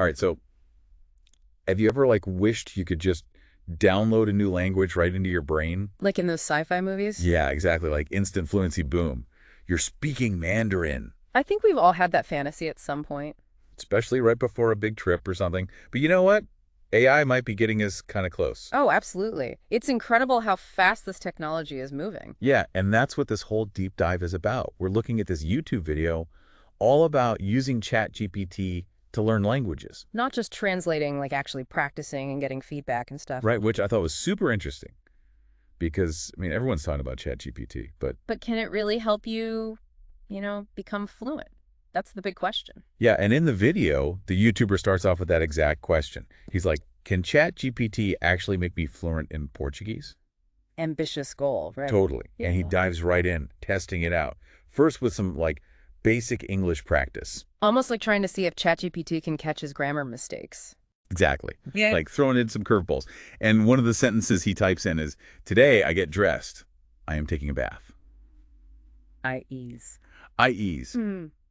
All right, so have you ever like wished you could just download a new language right into your brain? Like in those sci-fi movies? Yeah, exactly. Like instant fluency, boom. You're speaking Mandarin, I think we've all had that fantasy at some point. especially right before a big trip or something. But you know what? AI might be getting us kind of close. Oh, absolutely. It's incredible how fast this technology is moving. Yeah, and that's what this whole deep dive is about. We're looking at this YouTube video all about using ChatGPT to learn languages, Not just translating, like actually practicing and getting feedback and stuff. right? Which I thought was super interesting because, I mean, everyone's talking about ChatGPT, but But can it really help you, become fluent? That's the big question. yeah, and in the video, the YouTuber starts off with that exact question. He's like, can ChatGPT actually make me fluent in Portuguese? Ambitious goal, right? Totally. And he Yeah. dives right in, testing it out. First with some like basic English practice. Almost like trying to see if ChatGPT can catch his grammar mistakes. Exactly. Yeah. Like throwing in some curveballs. And one of the sentences he types in is, today I get dressed. I am taking a bath. I ease. I ease.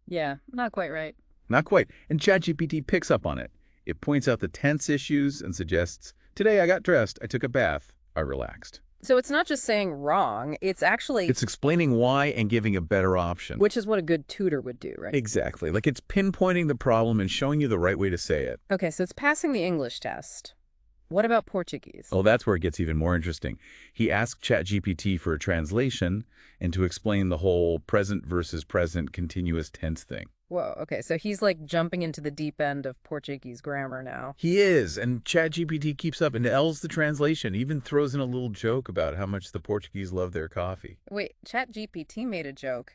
Yeah, not quite right. Not quite. And ChatGPT picks up on it. It points out the tense issues and suggests, today I got dressed, I took a bath, I relaxed. So it's not just saying wrong, it's actually, It's explaining why and giving a better option. which is what a good tutor would do, right? Exactly. Like it's pinpointing the problem and showing you the right way to say it. Okay, so it's passing the English test. What about Portuguese? Oh, that's where it gets even more interesting. He asked ChatGPT for a translation and to explain the whole present versus present continuous tense thing. Whoa, okay, so he's like jumping into the deep end of Portuguese grammar now. He is, and ChatGPT keeps up and L's the translation, even throws in a little joke about how much the Portuguese love their coffee. Wait, ChatGPT made a joke.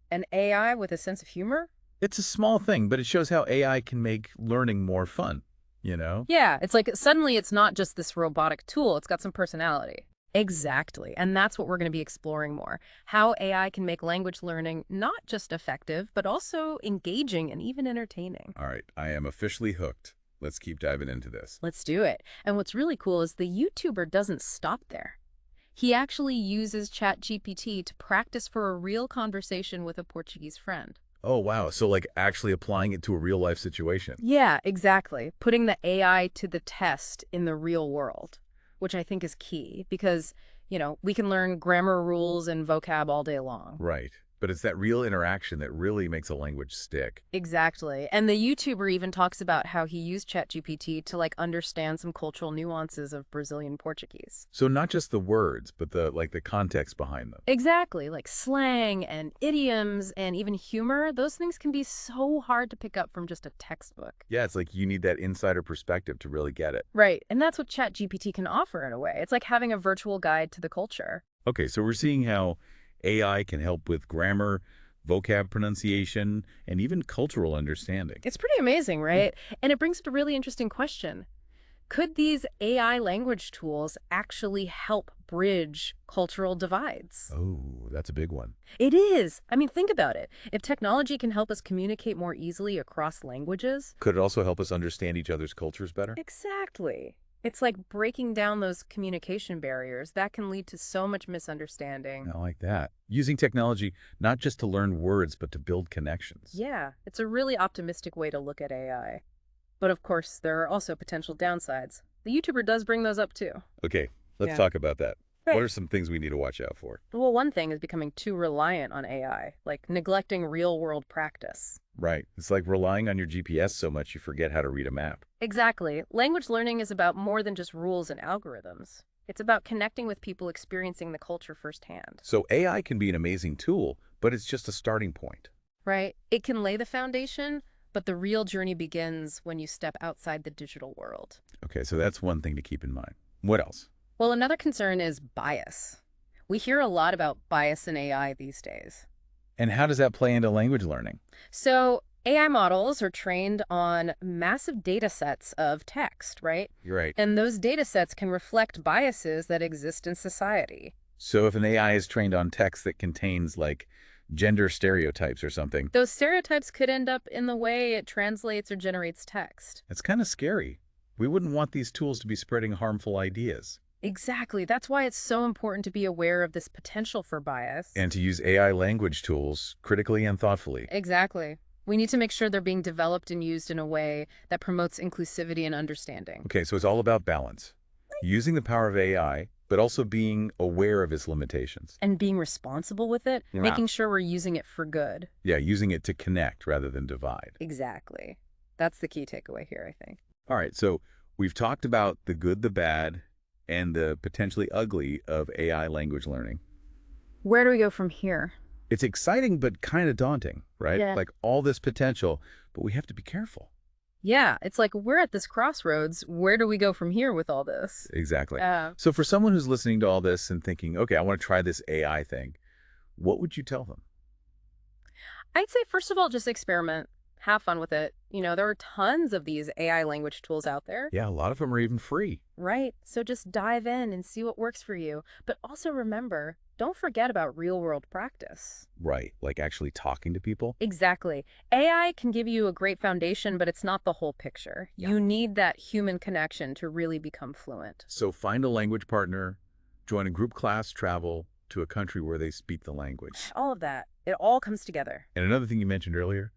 An AI with a sense of humor? It's a small thing, but it shows how AI can make learning more fun, you know? Yeah, it's like suddenly it's not just this robotic tool, it's got some personality. Exactly. And that's what we're going to be exploring more. How AI can make language learning not just effective, but also engaging and even entertaining. All right, I am officially hooked. Let's keep diving into this. Let's do it. And what's really cool is the YouTuber doesn't stop there. He actually uses ChatGPT to practice for a real conversation with a Portuguese friend. Oh, wow. So like actually applying it to a real life situation. Yeah, exactly. Putting the AI to the test in the real world, which I think is key because, we can learn grammar rules and vocab all day long. Right. But it's that real interaction that really makes a language stick. Exactly. And the YouTuber even talks about how he used ChatGPT to understand some cultural nuances of Brazilian Portuguese. So not just the words, but the context behind them. Exactly, like slang and idioms and even humor, those things can be so hard to pick up from just a textbook. Yeah, it's like you need that insider perspective to really get it. Right, and that's what ChatGPT can offer in a way. It's like having a virtual guide to the culture. Okay, so we're seeing how AI can help with grammar, vocab pronunciation, and even cultural understanding. It's pretty amazing, right? And it brings up a really interesting question. Could these AI language tools actually help bridge cultural divides? Oh, that's a big one. It is. I mean, think about it. If technology can help us communicate more easily across languages, Could it also help us understand each other's cultures better? exactly. It's like breaking down those communication barriers that can lead to so much misunderstanding. I like that. Using technology not just to learn words, but to build connections. Yeah, it's a really optimistic way to look at AI. But of course, there are also potential downsides. The YouTuber does bring those up too. Okay, let's Yeah. talk about that. Right. What are some things we need to watch out for? Well, one thing is becoming too reliant on AI, like neglecting real-world practice. Right. It's like relying on your GPS so much you forget how to read a map. Exactly. Language learning is about more than just rules and algorithms. It's about connecting with people experiencing the culture firsthand. So AI can be an amazing tool, but it's just a starting point. Right? It can lay the foundation, but the real journey begins when you step outside the digital world. Okay, so that's one thing to keep in mind. What else? Well, another concern is bias. We hear a lot about bias in AI these days. And how does that play into language learning? So AI models are trained on massive data sets of text, right? You're right. And those data sets can reflect biases that exist in society. So if an AI is trained on text that contains like gender stereotypes or something, Those stereotypes could end up in the way it translates or generates text. it's kind of scary. We wouldn't want these tools to be spreading harmful ideas. Exactly. That's why it's so important to be aware of this potential for bias. And to use AI language tools critically and thoughtfully. Exactly. We need to make sure they're being developed and used in a way that promotes inclusivity and understanding. Okay, so it's all about balance. Using the power of AI, but also being aware of its limitations. And being responsible with it, Yeah. making sure we're using it for good. Yeah, using it to connect rather than divide. Exactly. That's the key takeaway here, I think. All right, so we've talked about the good, the bad, and the potentially ugly of AI language learning. Where do we go from here? It's exciting, but kind of daunting, right? Yeah. Like all this potential, but we have to be careful. Yeah, it's like we're at this crossroads. Where do we go from here with all this? Exactly. Yeah. So for someone who's listening to all this and thinking, okay, I want to try this AI thing, what would you tell them? I'd say, first of all, just experiment. Have fun with it. There are tons of these AI language tools out there. Yeah, a lot of them are even free. Right. So just dive in and see what works for you. But also remember, don't forget about real-world practice. Right, like actually talking to people. Exactly. AI can give you a great foundation, but it's not the whole picture. Yeah. You need that human connection to really become fluent. So find a language partner, join a group class, travel to a country where they speak the language. All of that. It all comes together. And another thing you mentioned earlier,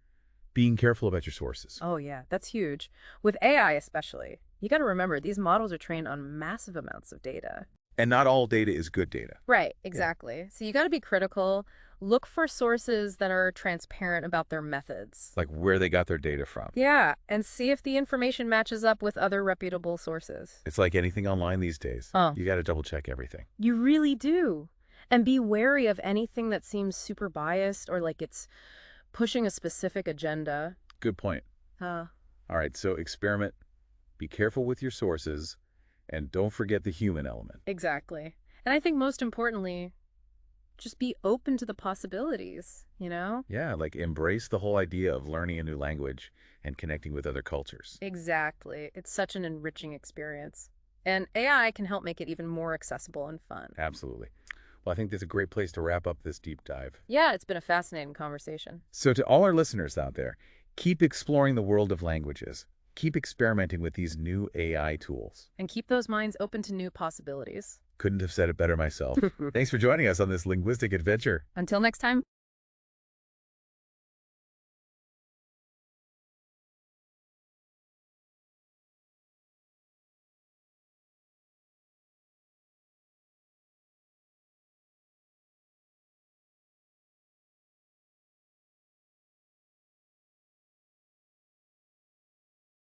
being careful about your sources. Oh, yeah, that's huge. With AI especially, you got to remember these models are trained on massive amounts of data. And not all data is good data. Right, exactly. So you got to be critical. Look for sources that are transparent about their methods. Like where they got their data from. Yeah, and see if the information matches up with other reputable sources. It's like anything online these days. Oh. You got to double check everything. You really do. And be wary of anything that seems super biased or like it's pushing a specific agenda. Good point. Uh, All right, so experiment, be careful with your sources, and don't forget the human element. exactly. And I think most importantly, just be open to the possibilities, Yeah, like embrace the whole idea of learning a new language and connecting with other cultures. Exactly. It's such an enriching experience. And AI can help make it even more accessible and fun. Absolutely. Well, I think that's a great place to wrap up this deep dive. Yeah, it's been a fascinating conversation. So to all our listeners out there, keep exploring the world of languages. Keep experimenting with these new AI tools. And keep those minds open to new possibilities. Couldn't have said it better myself. Thanks for joining us on this linguistic adventure. Until next time.